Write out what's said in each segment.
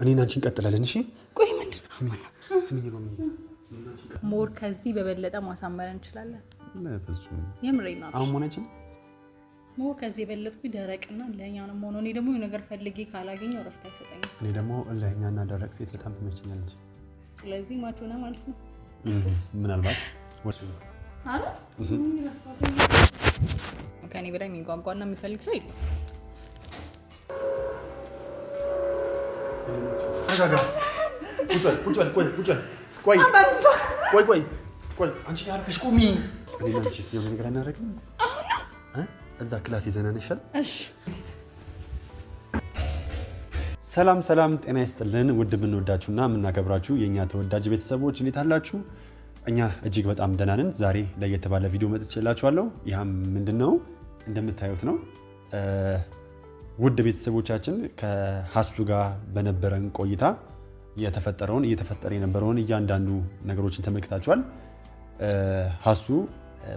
እኔና አንቺ እንቀጥላለን። እሺ ቆይ ምንድን ነው? ስሚኝ ነው ሞር ከዚህ በበለጠ ማሳመር እንችላለን። ለፍጹም የምሬን ነው። አሁን ሆነችን ሞር ከዚህ የበለጥኩ ደረቅና ለኛ ነው ሆኖ እኔ ደግሞ ነገር ፈልጌ ካላገኘው ረፍት አይሰጠኝም። እኔ ደግሞ ለኛና ደረቅ ሴት በጣም ትመቸኛለች። ስለዚህ ማቾ ነው ማለት ነው። ምናልባት አረ ከኔ በላይ የሚጓጓና የሚፈልግ ሰው የለም። ቆይ አንቺ ያርፈሽ ቁሚ። አንቺ ሲሆን ነገር አናደርግም። እዛ ክላስ ይዘናል ይሻል። እሺ ሰላም ጤና ይስጥልን። ውድ የምንወዳችሁና የምናከብራችሁ የኛ ተወዳጅ ቤተሰቦች እንዴት አላችሁ? እኛ እጅግ በጣም ደህና ነን። ዛሬ ለየት ባለ ቪዲዮ መጥቼላችኋለሁ። ይህም ምንድነው እንደምታዩት ነው። ውድ ቤተሰቦቻችን ከሀሱ ጋር በነበረን ቆይታ እየተፈጠረ የነበረውን እያንዳንዱ ነገሮችን ተመልክታችኋል። ሀሱ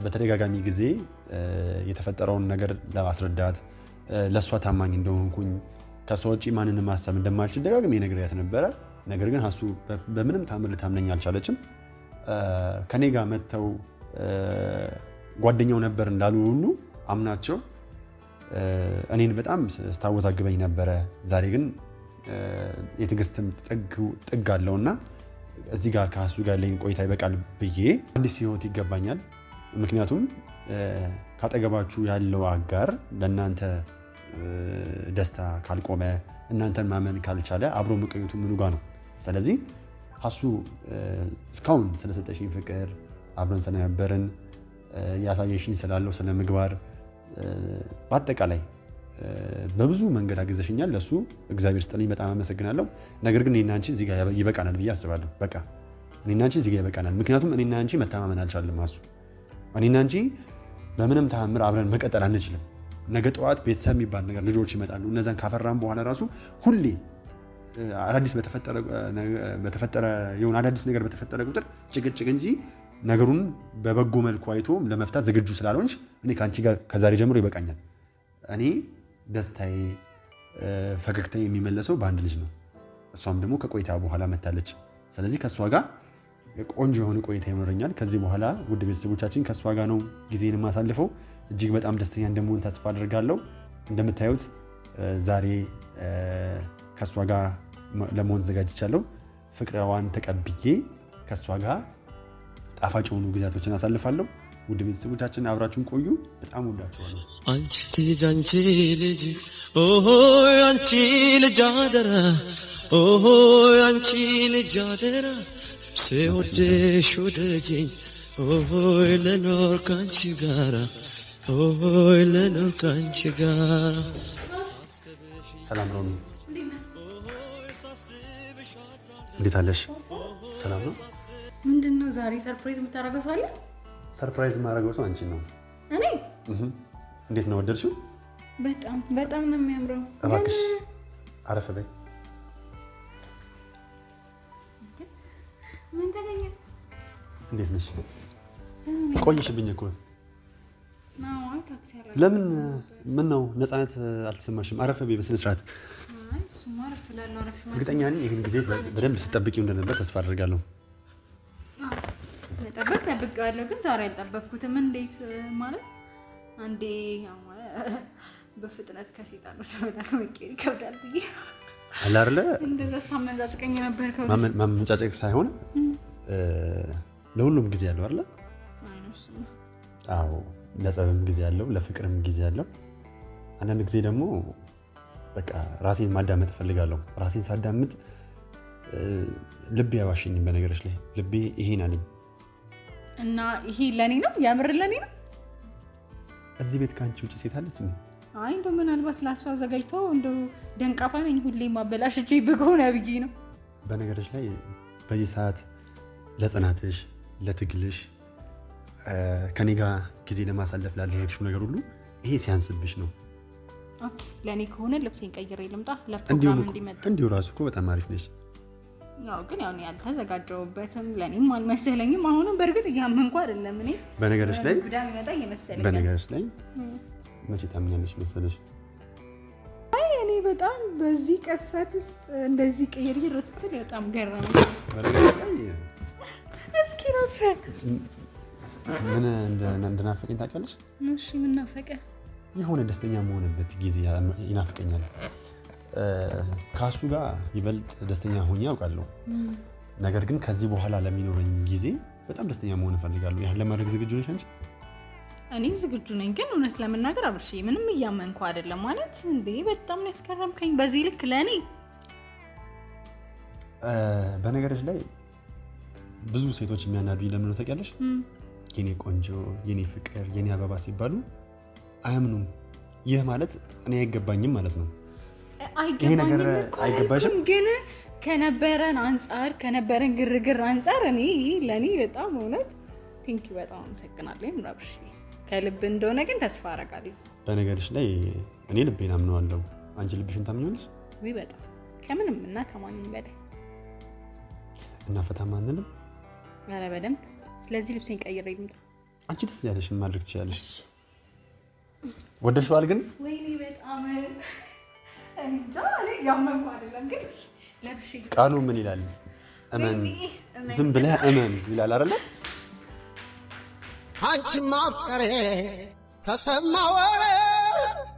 በተደጋጋሚ ጊዜ የተፈጠረውን ነገር ለማስረዳት ለእሷ ታማኝ እንደሆንኩኝ ከሷ ውጪ ማንንም ማሰብ እንደማልችል ደጋግሜ ነግሬያት ነበረ። ነገር ግን ሀሱ በምንም ታምር ልታምነኝ አልቻለችም። ከኔ ጋር መጥተው ጓደኛው ነበር እንዳሉ ሁሉ አምናቸው እኔን በጣም ስታወዛግበኝ ነበረ። ዛሬ ግን የትዕግስትም ጥግ አለውና እዚህ ጋር ከሀሱ ጋር ያለኝ ቆይታ ይበቃል ብዬ አዲስ ህይወት ይገባኛል። ምክንያቱም ካጠገባችሁ ያለው አጋር ለእናንተ ደስታ ካልቆመ እናንተን ማመን ካልቻለ አብሮ መቆየቱ ምኑ ጋር ነው? ስለዚህ ሀሱ እስካሁን ስለሰጠሽኝ ፍቅር አብረን ስለነበርን ያሳየሽኝ ስላለው ስለ ምግባር በአጠቃላይ በብዙ መንገድ አግዘሽኛል። ለሱ እግዚአብሔር ስጥልኝ፣ በጣም አመሰግናለሁ። ነገር ግን እኔና አንቺ እዚህ ጋር ይበቃናል ብዬ አስባለሁ። በቃ እኔና አንቺ እዚህ ጋር ይበቃናል። ምክንያቱም እኔና አንቺ መተማመን አልቻልንም። ሀሱ እኔና አንቺ በምንም ተአምር አብረን መቀጠል አንችልም። ነገ ጠዋት ቤተሰብ የሚባል ነገር ልጆች ይመጣሉ። እነዛን ካፈራን በኋላ ራሱ ሁሌ አዳዲስ በተፈጠረ የሆነ አዳዲስ ነገር በተፈጠረ ቁጥር ጭቅጭቅ እንጂ ነገሩን በበጎ መልኩ አይቶ ለመፍታት ዝግጁ ስላልሆንሽ እኔ ከአንቺ ጋር ከዛሬ ጀምሮ ይበቃኛል። እኔ ደስታዬ ፈገግታዬ የሚመለሰው በአንድ ልጅ ነው። እሷም ደግሞ ከቆይታ በኋላ መታለች። ስለዚህ ከእሷ ጋር ቆንጆ የሆነ ቆይታ ይኖረኛል። ከዚህ በኋላ ውድ ቤተሰቦቻችን ከእሷ ጋር ነው ጊዜን የማሳልፈው። እጅግ በጣም ደስተኛ እንደምሆን ተስፋ አድርጋለሁ። እንደምታዩት ዛሬ ከእሷ ጋር ለመሆን ተዘጋጅቻለሁ። ፍቅረዋን ተቀብዬ ከእሷ ጋር ጣፋጭ የሆኑ ጊዜያቶችን አሳልፋለሁ። ውድ ቤተሰቦቻችን አብራችሁን ቆዩ። በጣም ወዳችኋለሁ። አንቺ ልጅ ኦሆ አንቺ ልጅ አደራ ኦሆ አንቺ ልጅ አደራ ስወድሽ ወደጂኝ ኦሆ ለኖር ካንቺ ጋራ ኦሆ ለኖር ካንቺ ጋራ። ሰላም ሮሚ፣ እንዴት አለሽ? ሰላም ነው? ምንድነው ዛሬ ሰርፕራይዝ የምታደርገው ሰው አለ? ሰርፕራይዝ የማደርገው ሰው አንቺን ነው። እኔ? እንዴት ነው ወደድሽው? በጣም ነው የሚያምረው። እባክሽ አረፍ በይ። ምን ተገኘ? እንዴት ነሽ? ቆይሽብኝ እኮ። ታክሲ አለ። ለምን? ምን ነው ነፃነት አልተሰማሽም? አረፍ በይ በስነ ስርዓት። እሱማ አረፍ እላለሁ። እርግጠኛ ነኝ ይህን ጊዜ በደንብ ስትጠብቂው እንደነበር ተስፋ አድርጋለሁ። ጠብቄዋለሁ፣ ግን ዛሬ አልጠበቅኩትም። እንዴት ማለት አንዴ በፍጥነት ከሴጣኖች በጣም መቀየር ይከብዳል ብዬ አለ አይደለ? እንደዛ ስታመንጫጭቀኝ ነበር። ማመንጫጨቅ ሳይሆን ለሁሉም ጊዜ ያለው አይደለ? አዎ፣ ለጸብም ጊዜ ያለው፣ ለፍቅርም ጊዜ ያለው። አንዳንድ ጊዜ ደግሞ በቃ ራሴን ማዳመጥ እፈልጋለሁ። ራሴን ሳዳምጥ ልቤ ያዋሸኝም። በነገሮች ላይ ልቤ ይሄን አለኝ እና ይሄ ለኔ ነው፣ ያምር ለኔ ነው። እዚህ ቤት ካንቺ ውጪ ሴት አለች እንዴ? አይ እንደው ምናልባት ላሱ አዘጋጅተው እንደው ደንቃፋ ነኝ ሁሌ ማበላሽቼ ብገው ነው ብዬ ነው። በነገሮች ላይ በዚህ ሰዓት ለጽናትሽ፣ ለትግልሽ፣ ከኔ ጋር ጊዜ ለማሳለፍ ላደረግሽው ነገር ሁሉ ይሄ ሲያንስብሽ ነው። ኦኬ ለኔ ከሆነ ልብሴን ቀይሬ ልምጣ ለፕሮግራም እንዲመጣ። እንዲሁ ራሱ እኮ በጣም አሪፍ ነሽ። ያው ግን ያው ያልተዘጋጀሁበትም ለኔም አልመሰለኝም። አሁንም በእርግጥ እያመንኩ አይደለም። እኔ በነገሮች ላይ ጉዳይ ይመጣ ይመስለኛል። በነገሮች ላይ መቼ ታምኛለሽ መሰለሽ? አይ እኔ በጣም በዚህ ቀስፈት ውስጥ እንደዚህ ቅይር ስትል በጣም ገረመኝ። እስኪ ምን እንደናፈቀኝ ታውቂያለሽ? እሺ ምን ናፈቀ? የሆነ ደስተኛ መሆንበት ጊዜ ይናፍቀኛል። ከሱ ጋር ይበልጥ ደስተኛ ሆኜ ያውቃለሁ። ነገር ግን ከዚህ በኋላ ለሚኖረኝ ጊዜ በጣም ደስተኛ መሆን እፈልጋለሁ። ያን ለማድረግ ዝግጁ ነሽ አንቺ? እኔ ዝግጁ ነኝ፣ ግን እውነት ለመናገር አብርሽ ምንም እያመንኩ አይደለም። ማለት እንዴ በጣም ነው ያስከረምከኝ በዚህ ልክ ለእኔ። በነገርሽ ላይ ብዙ ሴቶች የሚያናዱኝ ለምን ነው ታውቂያለሽ? የኔ ቆንጆ፣ የኔ ፍቅር፣ የኔ አበባ ሲባሉ አያምኑም። ይህ ማለት እኔ አይገባኝም ማለት ነው። አይገባኝም ግን ከነበረን አንጻር ከነበረን ግርግር አንጻር ለእኔ በጣም እውነት ቴንኪ በጣም አመሰግናለሁ አብርሽ። ከልብ እንደሆነ ግን ተስፋ አደርጋለሁ። በነገርሽ ላይ እኔ ልቤን አምነዋለሁ። አንቺ ልብሽን ታምኚዋለሽ? ወይ በጣም ከምንም እና ከማንም በላይ እና ፈታም አንልም? ኧረ በደንብ። ስለዚህ ልብሴን ቀይሬ ልምጣ። አንቺ ደስ ያለሽን ማድረግ ትችላለሽ። ወደድሽዋል ግን? ወይኔ በጣም እንጃ ያመንኩ አይደለም ግን ለብሽ። ቃሉ ምን ይላል? እመን፣ ዝም ብለህ እመን ይላል አይደለ? አንቺ ማፍቀሬ ተሰማው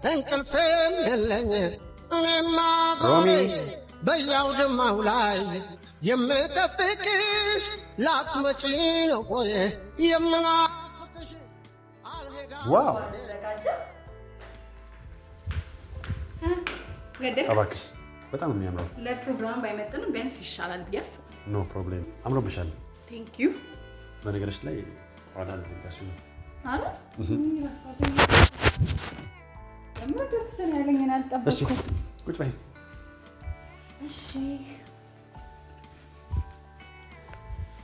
እንቅልፍም የለኝ እኔማ ዛሬ በያውድማው ላይ የምጠብቅሽ ላትመጪ ነው ሆይ የምናፍቅሽ። ዋው እባክሽ በጣም የሚያምረው ለፕሮግራም ባይመጥንም ቢያንስ ይሻላል ብዬ አስባለሁ። ኖ ፕሮብሌም፣ አምሮብሻል። ቴንክ ዩ። በነገርሽ ላይ ኋላ ልትጋሽ ነው አለ ደስ ያለኝን አልጠበቅኩም። ቁጭ በይ። እሺ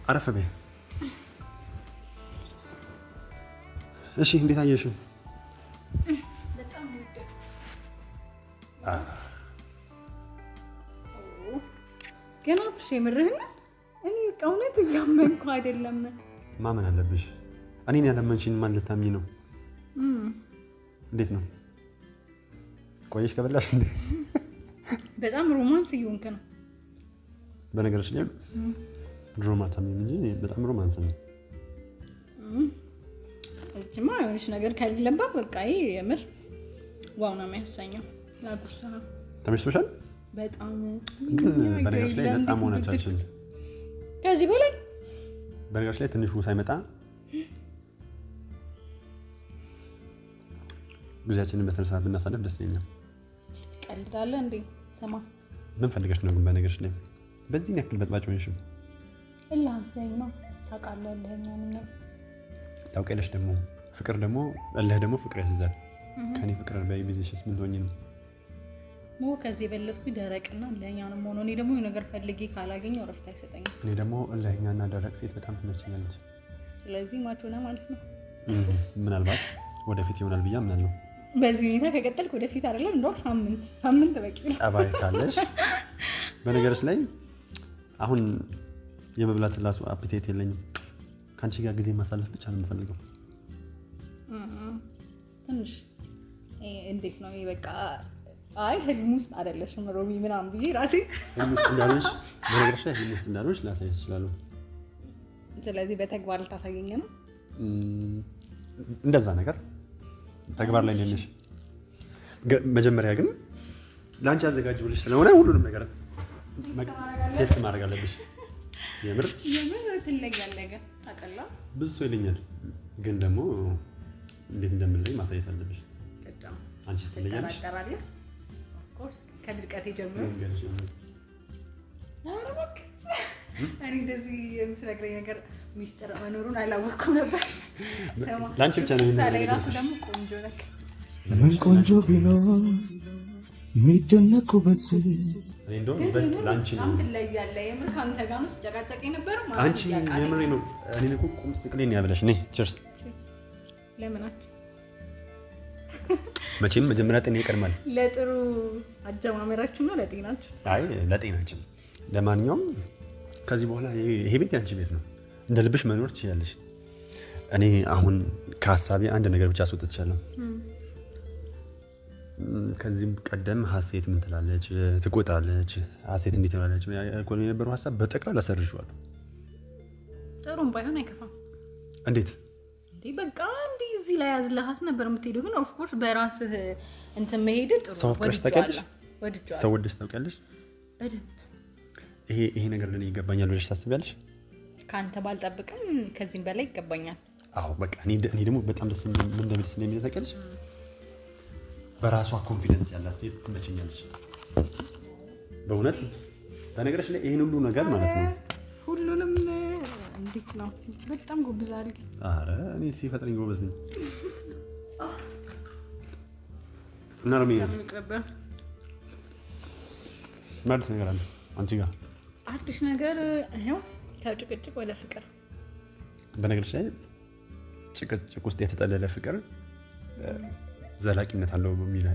አረፍ በይ። እሺ እንዴት አየሽው? በጣም ወደድኩት። ገና ብሽ የምርህን እኔ እውነት እያመንኩ አይደለም። ማመን አለብሽ። እኔን ያለመንሽን ማን ልታምኚ ነው? እንዴት ነው ቆየሽ ከበላሽ እንዴ? በጣም ሮማንስ እየሆንክ ነው። በነገርሽ ላይ ድሮማ ታምኚ እንጂ በጣም ሮማንስ ነው። እጅማ የሆነች ነገር ከሌለባት በቃ ይሄ የምር ዋው ነው የሚያሰኘው። ላጉርሳ ነው። ተመችቶሻል? በጣም ግን በነገርሽ ላይ ነፃ መሆናችን ከዚህ በላይ በነገርሽ ላይ ትንሹ ሳይመጣ ጊዜያችንን በስነ ስርዓት ብናሳልፍ ደስ ይለኛል። ቀልዳለህ እንዴ? ሰማ ምን ፈልገሽ ነው ግን በነገርሽ ላይ በዚህ ያክል በጥባጭ ሆነሽም? እላህ አዘኝ ነው ታውቃለህ። እልህኛውን ነው ታውቂያለሽ። ደግሞ ፍቅር ደግሞ እልህ ደግሞ ፍቅር ያስይዛል። ከኔ ፍቅር በይ ቢዝሽስ ምን ሆኜ ነው ሞር ከዚህ የበለጥኩኝ ደረቅና እልህኛውንም ሆኖ እኔ ደግሞ ነገር ፈልጌ ካላገኘው እረፍት አይሰጠኝም። እኔ ደግሞ እልህኛና ደረቅ ሴት በጣም ትመቸኛለች። ስለዚህ ማች ሆነ ማለት ነው። ምናልባት ወደፊት ይሆናል ብዬ አምናለሁ። በዚህ ሁኔታ ከቀጠልክ ወደፊት አይደለም እንደው ሳምንት በቂ ነው። ጸባይ ካለሽ በነገርሽ ላይ አሁን የመብላት ራሱ አፒቴት የለኝም። ከአንቺ ጋር ጊዜ ማሳለፍ ብቻ ነው የምፈልገው። ትንሽ እንዴት ነው በቃ አይ ህልም ውስጥ አይደለሽም ሮሚ ምናምን ብዬ ራሴ ህልም ውስጥ እንዳልሆንሽ በነገርሽ ላይ ህልም ውስጥ እንዳልሆንሽ ላሳይሽ እችላለሁ። ስለዚህ በተግባር ልታሳየኝ ነው? እንደዛ ነገር ተግባር ላይ ነሽ። መጀመሪያ ግን ላንቺ አዘጋጅብልሽ ስለሆነ ሁሉንም ነገር ቴስት ማድረግ አለብሽ። የምር ትለያለህ ታውቃላ። ብዙ ሰው ይለኛል፣ ግን ደግሞ እንዴት እንደምንለኝ ማሳየት አለብሽ። አንቺ ትለያለሽ ከድርቀቴ ጀምሮ እኔ እንደዚህ የምትነግረኝ ነገር ሚስጥር መኖሩን አላወቅኩም ነበር። ለአንቺ ብቻ ነው ራሱ ደግሞ ቆንጆ ነክ ምን ቆንጆ ቢኖር የሚደነቁበት እንደውም ይበልጥ ለአንቺ ነው። ትለያለህ። የምር ከአንተ ጋር ነው ስጨቃጨቅ የነበረው ማለት አንቺ የምሬ ነው። እኔን እኮ ቁም ስቅሌን ያብለሽ። ነይ ቺርስ። ለምናችሁ መቼም መጀመሪያ ጤና ይቀድማል። ለጥሩ አጀማመራችሁ ነው ለጤናችሁ? አይ ለጤናችን። ለማንኛውም ከዚህ በኋላ ይሄ ቤት ያንቺ ቤት ነው። እንደ ልብሽ መኖር ትችያለሽ። እኔ አሁን ከሀሳቤ አንድ ነገር ብቻ አስወጥቻለሁ። ከዚህም ቀደም ሀሴት ምን ትላለች ትቆጣለች ሀሴት እንዴት ትላለች ያልኩት የነበረው ሀሳብ በጠቅላላ ሰርዤዋለሁ። ጥሩም ባይሆን አይከፋም። እንዴት እንዴ በቃ እንዴ እዚህ ላይ ያዝለሃት ነበር የምትሄደው። ግን ኦፍ ኮርስ በራስህ እንትን መሄድ ጥሩ ሰው ፍቅር ታውቂያለሽ? ወድጄዋለሁ። ሰው ወደሽ ታውቂያለሽ? በደንብ ይሄ ነገር ለኔ ይገባኛል ብለሽ ታስቢያለሽ? ካንተ ባልጠብቅም ከዚህም በላይ ይገባኛል። አዎ በቃ እኔ ደግሞ በጣም ደስ እንደሚል ታውቂያለሽ? በራሷ ኮንፊደንስ ያላት ሴት ትመቸኛለች በእውነት። በነገርሽ ላይ ይሄን ሁሉ ነገር ማለት ነው ሁሉንም እንዴት ነው በጣም ጎብዛል። አረ እኔ ሲፈጥረኝ ጎበዝ ነኝ። እና ለምን ማለት ነገር አለ አንቺ ጋር አዲስ ነገር ይሄው ከጭቅጭቅ ወደ ፍቅር። በነገርሽ ላይ ጭቅጭቅ ውስጥ የተጠለለ ፍቅር ዘላቂነት አለው በሚል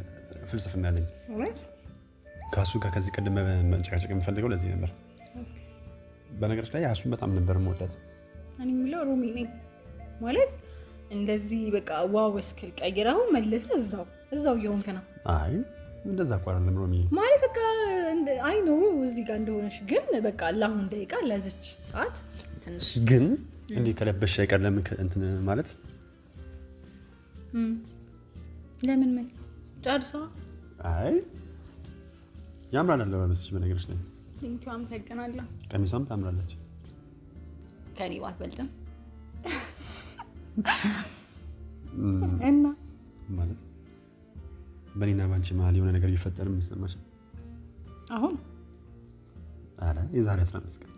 ፍልስፍና አለኝ። ወይስ ካሱ ጋር ከዚህ ቀደም መንጨቃጨቅ የምፈልገው ለዚህ ነበር። በነገርሽ ላይ ያሱን በጣም ነበር የምወዳት። እኔ የምለው ሮሚ ነኝ ማለት እንደዚህ በቃ ዋው እስክል ቀይረው መልሰህ እዛው እየሆንክ ነው። አይ እንደዛ እኮ አይደለም ሮሚ ማለት በቃ አይ ነው እዚህ ጋር እንደሆነሽ ግን በቃ ለአሁን ደቂቃ ለዚች ሰዓት ትንሽ ግን እንዲህ ከለበሽ አይቀር ለምን እንትን ማለት ለምን ምን ጨርሰዋ? አይ ያምራል አለባበስሽ በነገርሽ ላይ። ቴንኪው አመሰግናለሁ። ቀሚሷም ታምራለች። ከኔ ባትበልጥም እና ማለት በእኔና ባንቺ መሀል የሆነ ነገር ቢፈጠር ምን ይሰማሽ? አሁን አረ የዛሬ 15 ቀን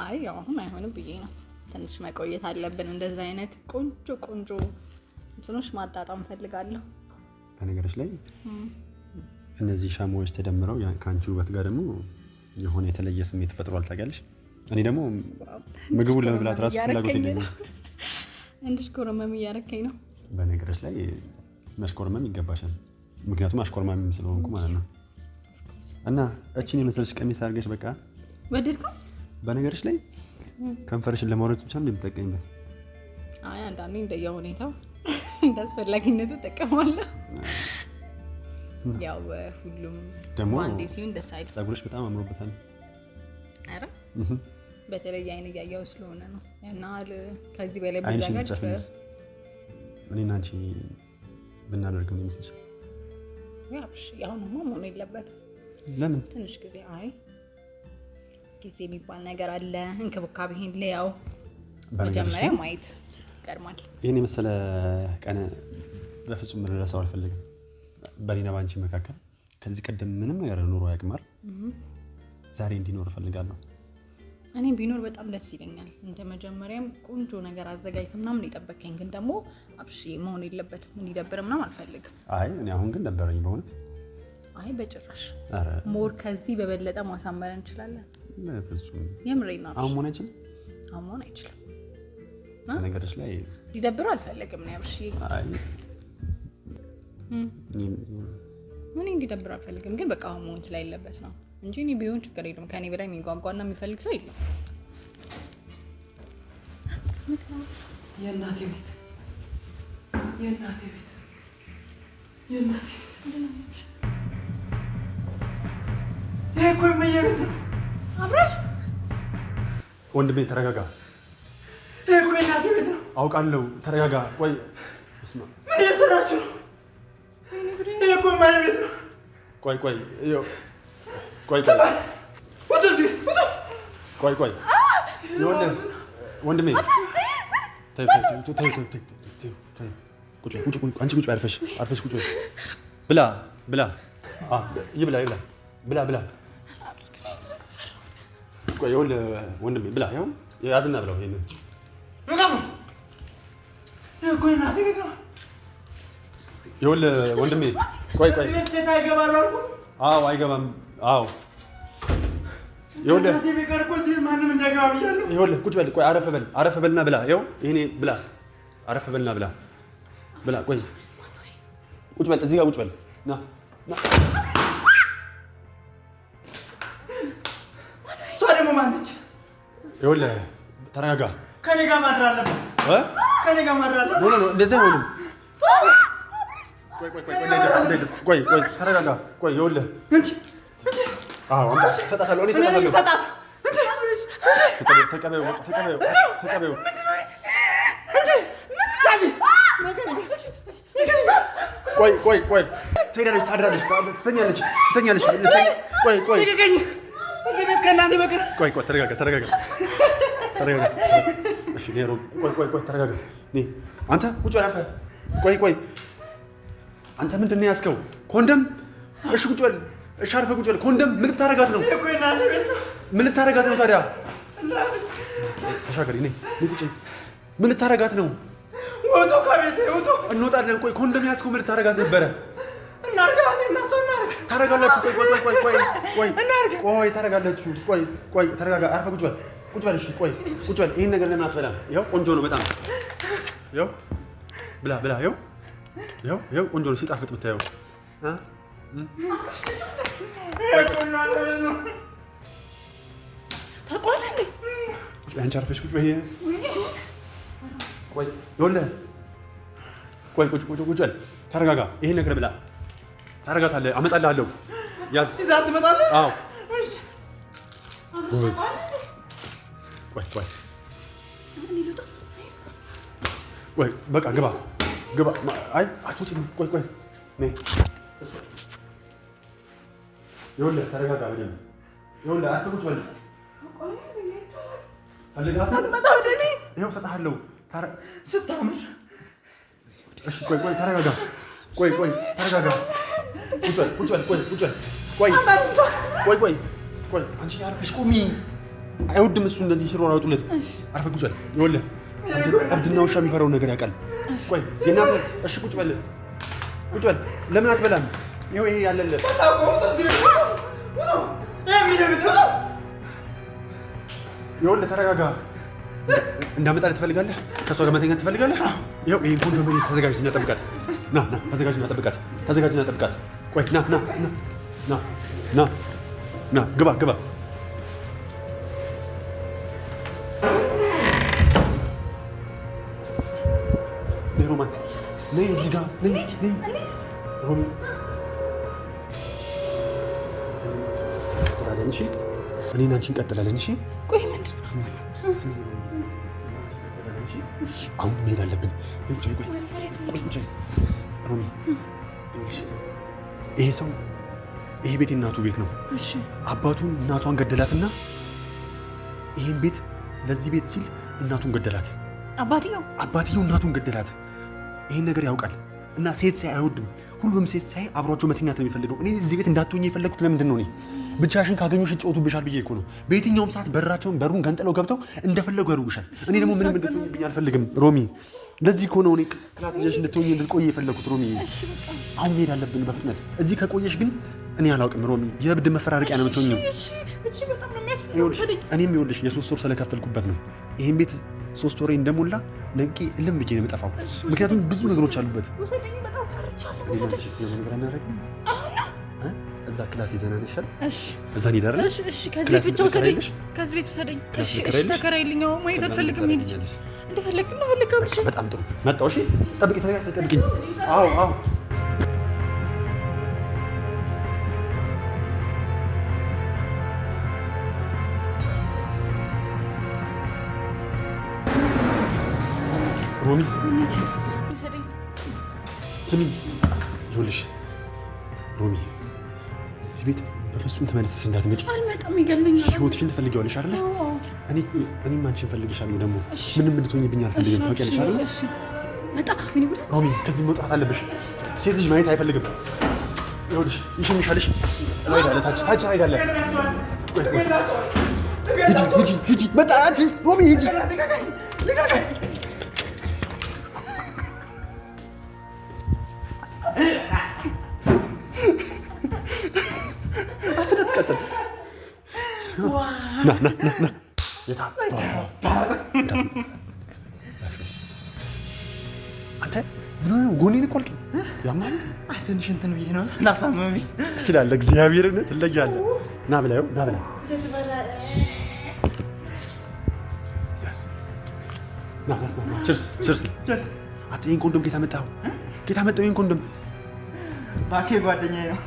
አይ ያው አሁን አይሆንም ብዬ ነው። ትንሽ መቆየት አለብን። እንደዛ አይነት ቆንጆ እንትኖች ማጣጣም ፈልጋለሁ። በነገርሽ ላይ እነዚህ ሻማዎች ተደምረው ከአንቺ ውበት ጋር ደግሞ የሆነ የተለየ ስሜት ፈጥሯል ታውቂያለሽ። እኔ ደግሞ ምግቡን ለመብላት ራሱ ፍላጎት የለኝም። እንድሽኮረመም እያረከኝ ነው። በነገርሽ ላይ መሽኮርመም ይገባሻል፣ ምክንያቱም አሽኮርማሚም ስለሆንኩ ማለት ነው። እና እቺን የመሰለሽ ቀሚስ አድርገሽ በቃ ወደድከው። በነገርሽ ላይ ከንፈርሽን ለማውረድ ብቻ ነው የምትጠቀሚበት? አይ አንዳንዴ እንደየሁኔታው እንዳስፈላጊነቱ እጠቀማለሁ። ያው ሁሉም ደግሞ አንዴ ሲሆን ደስ አይልም። ፀጉርሽ በጣም አምሮበታል። አረ በተለይ አይን እያየሁ ስለሆነ ነው። ያናል ከዚህ በላይ አይንሽን ብዛጋጅ ጨፍንስ እኔና አንቺ ብናደርግ ምን ይመስልሻል? ያብሽ ያው ነው መሆን የለበትም። ለምን? ትንሽ ጊዜ ጊዜ የሚባል ነገር አለ። እንክብካቤህን ለያው መጀመሪያ ማየት ይቀድማል። ይሄን የመሰለ ቀን በፍጹም ልረሳው አልፈልግም። በእኔና ባንቺ መካከል ከዚህ ቀደም ምንም ነገር ኑሮ ያቅማል። ዛሬ እንዲኖር እፈልጋለሁ። እኔም ቢኖር በጣም ደስ ይለኛል። እንደ መጀመሪያም ቆንጆ ነገር አዘጋጅተህ ምናምን የጠበቀኝ ግን ደግሞ አብሽ መሆን የለበትም። እንዲደብር ምናምን አልፈልግም። አይ እኔ አሁን ግን ደበረኝ በእውነት። አይ በጭራሽ። አረ ሞር ከዚህ በበለጠ ማሳመር እንችላለን። በፍጹም የምሬን ነው። አሁን መሆን አይችልም። አሁን መሆን አይችልም። ነገርሽ ላይ ሊደብር አልፈልግም ነው አብሽ። አይ እኔ እንዲደብር አልፈልግም፣ ግን በቃ አሁን መሆን ስለሌለበት ነው እንጂ እኔ ቢሆን ችግር የለም። ከኔ በላይ የሚጓጓና የሚፈልግ ሰው የለም። የእናቴ ቤት ይሄ እኮ የመየቤት ነው። አብራሽ ወንድሜ ተረጋጋ። ይሄ እኮ የእናቴ ቤት ነው። አውቃለሁ፣ ተረጋጋ። ቆይ ምን እየሰራችሁ ነው? ይሄ እኮ የማየቤት ነው። ቆይ ውጡ እዚህ ቤት ውጡ። ቆይ ወንድሜ አንቺ ቁጭ አርፈሽ ቁጭ ብላ ይብላ። ቆይ ወንድሜ ብላ ያው ያዝና ብላው። ይሄንን ይሄ እኮ የእናቴ ቤት ነው። ይኸውልህ ወንድሜ ቆይ ሴት አይገባም አልኩህ። አዎ አይገባም። አዎ ይኸውልህ እናቴ ቤት እኮ እዚህ ማንም እንዳይገባ ብያለሁ። ይኸውልህ ቁጭ በል። ቆይ አረፍ በልና ብላ። ይኸው ይሄኔ ብላ። አረፍ በልና ብላ። ቆይ ቁጭ በል፣ እዚህ ጋር ቁጭ በል። ና እሷ ደግሞ ማነች? ይኸውልህ ተረጋጋ። ከኔ ጋር ማድር አለበት። ኖ እንደዚህ አይሆንም። ቆይ ተረጋጋ። ቆይ ይኸውልህ እሰጣታለሁ። እኔ እሰጣታለሁ። ተቀበይው። ቆይ ትሄዳለች፣ ታድራለች፣ ትተኛለች። ቆይ ተረጋጋ። እሺ ኔሮም ቆይ ተረጋጋ። አንተ ቁጭ በል አርፈህ። ቆይ አንተ ምንድን ነው ያዝከው? ኮንደም? እሺ ቁጭ በል። እሺ አርፈህ ቁጭ በል። ኮንደም ምን ልታረጋት ነው? ምን ልታረጋት ነው ታዲያ? ተሻገሪ። ቁጭ። ምን ልታረጋት ነው? ወጡ ከቤት ወጡ። እንወጣለን። ቆይ ኮንደም ያዝከው ምን ልታረጋት ነበረ? ታረጋላችሁ። ቆይ ታረጋላችሁ። ቆይ ተረጋጋ። አርፈህ ቁጭ በል። እሺ ቆይ ቁጭ በል። ይሄን ነገር ለምን አትበላም? ይኸው ቆንጆ ነው በጣም። ይኸው ብላ። ይኸው ቆንጆ ነው ሲጣፍጥ ብታየው። አንቺ አርፈሽ ቁጭ በይ። ቆይ ይኸውልህ ቁጭ በል። ተረጋጋ። ይሄን ነገር ብላ። ታረጋታለህ። አመጣልሃለሁ። ያዝ። ይዘሀት ትመጣለህ? አዎ። ጎበዝ። ቆይ በቃ ግባ። አይ አትወጪም። ቆይ ነይ። ይኸውልህ ተረጋጋ በደምብ። ይኸውልህ አርፈህ ቁጭ በል። ፈልጋት ይኸው እሰጥሃለሁ። ስታምር። እሺ ቆይ ተረጋጋ። ተረጋጋ። ቁጭ በል። ቆይ አንቺ አርፈሽ ቁሚ። አይወድም እሱ እንደዚህ ሲሯሯጡለት። አርፈህ ቁጭ በል። ይኸውልህ እብድና ውሻ የሚፈራውን ነገር ያውቃል። ቆይ የእናትህ እሺ ቁጭ በል። ለምን አትበላም? ይኸው ይሄ ያለልህ። ይኸውልህ ተረጋጋ። እንዳመጣልህ ትፈልጋለህ? ከእሷ ጋር መተኛት ትፈልጋለህ? ይኸው ይሄን ኮንዶም ተዘጋጅና ጠብቃት። ና ተዘጋጅና ጠብቃት። ቆይ ና ግባ። ነይ ሮማን፣ ነይ እዚህ ጋር ነይ። ሮሚ እንቀጥላለን። እሺ እኔና አንቺ እንቀጥላለን። እሺ ቆይ ምንድን አሁን መሄድ አለብን። ቆይ ሮሚ፣ ይሄ ሰው ይሄ ቤት የእናቱ ቤት ነው። አባቱ እናቷን ገደላትና ይሄን ቤት ለዚህ ቤት ሲል እናቱን ገደላት። አባትየው እናቱን ገደላት። ይሄን ነገር ያውቃል እና ሴት ሳይ አይወድም። ሁሉም ሴት ሳይ አብሯቸው መተኛት ነው የሚፈልገው። እኔ እዚህ ቤት እንዳትሆኝ የፈለኩት ለምንድን ነው? እኔ ብቻሽን ካገኙሽ ይጫወቱብሻል ብዬ እኮ ነው። በየትኛውም ሰዓት በሩን ገንጥለው ገብተው እንደፈለጉ ያደርጉሻል። እኔ ደግሞ ምንም እንድትሆኝብኝ አልፈልግም ሮሚ። ለዚህ እኮ ነው እኔ ክላስ ይዘሽ እንድትቆይ የፈለኩት ሮሚ። አሁን መሄድ አለብን በፍጥነት። እዚህ ከቆየሽ ግን እኔ አላውቅም ሮሚ፣ የእብድ መፈራረቂያ ነው የምትሆኝው። እኔም ይኸውልሽ የ3 ወር ስለከፈልኩበት ነው ይሄን ቤት 3 ወሬ እንደሞላ ለቂ እልም ብዬ ነው የምጠፋው። ምክንያቱም ብዙ ነገሮች አሉበት። እዛ ክላስ ይዘና ነሻል። እዛ እንሄዳለን። ከዚህ ቤት ብቻ ውሰደኝ። ከዚህ ቤት ውሰደኝ። እሺ ተከራይልኝ። ማየት አልፈልግም። ሄድ እንደፈለግ ብቻ። በጣም ጥሩ መጣሁ። እሺ ጠብቂ፣ ተረጋግተሽ ጠብቂኝ። አዎ ሮሚ ስሚኝ፣ ይኸውልሽ ሮሚ፣ እዚህ ቤት በፍጹም ተመለሰሽ እንዳትመጪ። አልመጣም፣ ይገለኛል። ህይወትሽን ትፈልጊዋለሽ አይደለ? እኔም አንቺን እፈልግሻለሁ። ደግሞ ምንም እንድትሆኝብኝ አልፈልግም። ታውቂያለሽ አይደለ? ሮሚ፣ ከዚህ መውጣት አለብሽ። ሴት ልጅ ማየት አይፈልግም። ይኸውልሽ ይሽምሻልሽ። ታች ሄዳለ። ሂጂ፣ መጣ። ሮሚ ሂጂ። ና አንተ ምን ሆነህ ጎኔን እኮ አልከኝ። ያማል ትንሽ እንትን ብዬሽ ነው ላሳመመኝ። ትችላለህ፣ እግዚአብሔርን ትለያለህ። ና ብላ ችርስ። አንተ ይሄን ኮንዶም ጌታ መጣው ይሄን ኮንዶም ባኬ ጓደኛዬ ነው።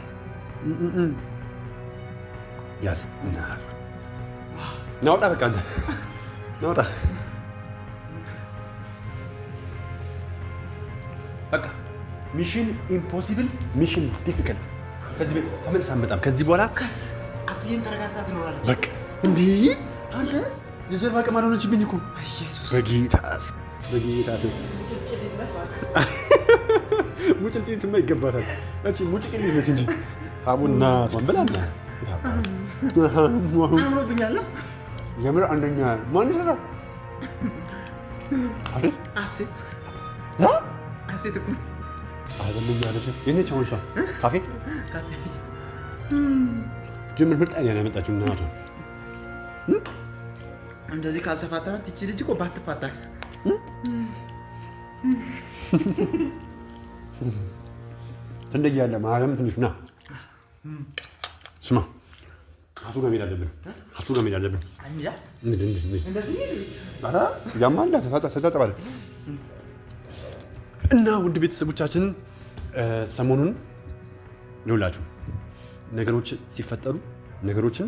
ያዝ ናውጣ፣ በቃ አንተ ናውጣ፣ በቃ ሚሽን ኢምፖሲብል፣ ሚሽን ዲፊከልት። ከዚህ ቤት ተመልሳ አትመጣም ከዚህ በኋላ። አስዬም ተረጋግታ ትኖራለች። በቃ እንዲህ አንተ የጀርባ ቅማል ሆነችብኝ እኮ በጌታስ ሙጭልጭልትማ ይገባታል። እቺ ሙጭቅል ነች እንጂ አቡና ወንበላና አምሮብኛል። የምር አንደኛ ማን ይሰራል? አሴት እኮ አይደለም ያለሽ የኔ ቻውንሷ ካፌ ጅምር ምርጥ አይዲያ ነው ያመጣችው እናቱ። እንደዚህ ካልተፋታናት እቺ ልጅ እኮ ባትፋታል። ትንደያለ ማለም ትንሽ ና ስማ፣ አሱ ጋር መሄድ አለብን። አሱ ጋር መሄድ አለብን። አንጃ እንደዚህ አራ ያማላ ተታጠባለ እና ውድ ቤተሰቦቻችን ሰሞኑን ይውላችሁ ነገሮች ሲፈጠሩ ነገሮችን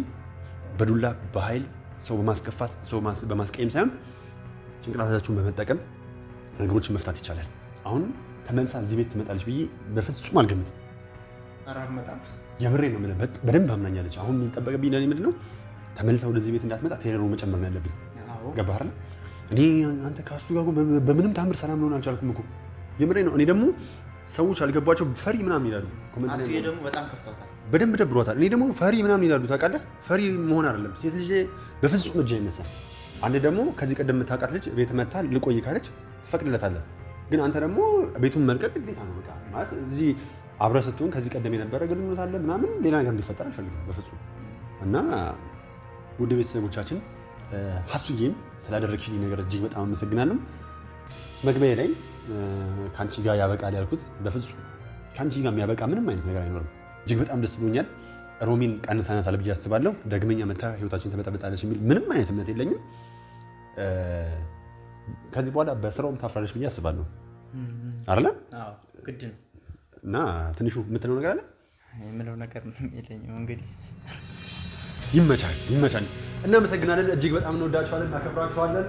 በዱላ በኃይል ሰው በማስከፋት ሰው በማስቀየም ሳይሆን ጭንቅላታችሁን በመጠቀም ነገሮችን መፍታት ይቻላል። አሁን ተመልሳ እዚህ ቤት ትመጣለች ብዬ በፍጹም አልገምትም። የምሬ ነው የምልህ። በደንብ አምናኛለች። አሁን የሚጠበቅብኝ ለእኔ ምንድን ነው ተመልሳ ወደዚህ ቤት እንዳትመጣ ቴሌሮ መጨመር ነው ያለብኝ። ገባህ አይደል? እኔ አንተ ከእሱ ጋር በምንም ታምር ሰላም ልሆን አልቻልኩም እኮ። የምሬ ነው። እኔ ደግሞ ሰዎች አልገባቸው ፈሪ ምናምን ይላሉ። አሱዬ ደግሞ በጣም ከፍቷታል፣ በደንብ ደብሯታል። እኔ ደግሞ ፈሪ ምናምን ይላሉ። ታውቃለህ፣ ፈሪ መሆን አይደለም ሴት ልጅ በፍጹም እጅ አይነሳም። አንድ ደግሞ ከዚህ ቀደም የምታውቃት ልጅ ቤት መታ ልቆይ ካለች ትፈቅድለታለህ። ግን አንተ ደግሞ ቤቱን መልቀቅ ግዴታ ነው። በቃ ማለት እዚህ አብረህ ስትሆን ከዚህ ቀደም የነበረ ግንኙነት አለ ምናምን ሌላ ነገር እንዲፈጠር አልፈልግም በፍጹም። እና ውድ ቤተሰቦቻችን ሀሱዬም ስላደረግሽልኝ ነገር እጅግ በጣም አመሰግናለሁ። መግቢያ ላይ ከአንቺ ጋር ያበቃል ያልኩት በፍጹም ከአንቺ ጋር የሚያበቃ ምንም አይነት ነገር አይኖርም። እጅግ በጣም ደስ ብሎኛል። ሮሚን ቀንሳናታል ብዬ አስባለሁ። ዳግመኛ መታ ህይወታችን ተበጠብጣለች የሚል ምንም አይነት እምነት የለኝም። ከዚህ በኋላ በስራውም ታፍራለች ብዬ አስባለሁ። አይደለ? አዎ ግድ ነው። እና ትንሹ የምትለው ነገር አለ? የምለው ነገር የለኝም። እንግዲህ ይመቻል። እናመሰግናለን። እጅግ በጣም እንወዳችኋለን፣ እናከብራችኋለን።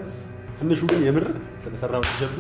ትንሹ ግን የምር ስለሰራው ጀብዱ